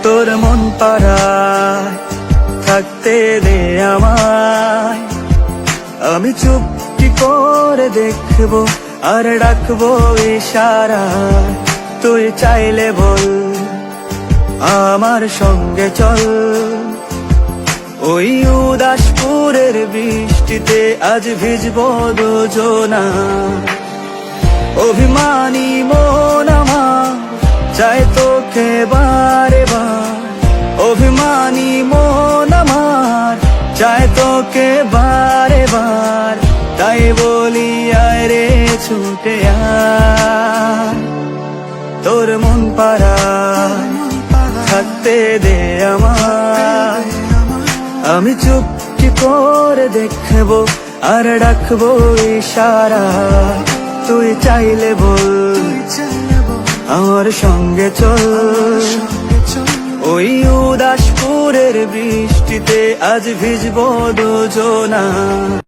তোর মন পাড়ায় থাকতে দে আমায়, আমি চুপটি করে দেখবো আর ডাকবো ইশারায়। তুই চাইলে বল আমার সঙ্গে চল, ওই উদাসপুরের বৃষ্টিতে আজ ভিজবো দুজনা। অভিমানী মন আমার চাই তোকে বারে বার, অভিমানী মন আমার চাই তোকে বারে বার। তাই বলি আয় রে ছুটে আয়, তোর মন পাড়ায় থাকতে দে আমায়, আমি চুপটি করে দেখবো আর ডাকবো ইশারায়। তুই চাইলে বল আমার সঙ্গে চল, ওই উদাসপুরের বৃষ্টিতে আজ ভিজবো দুজনা।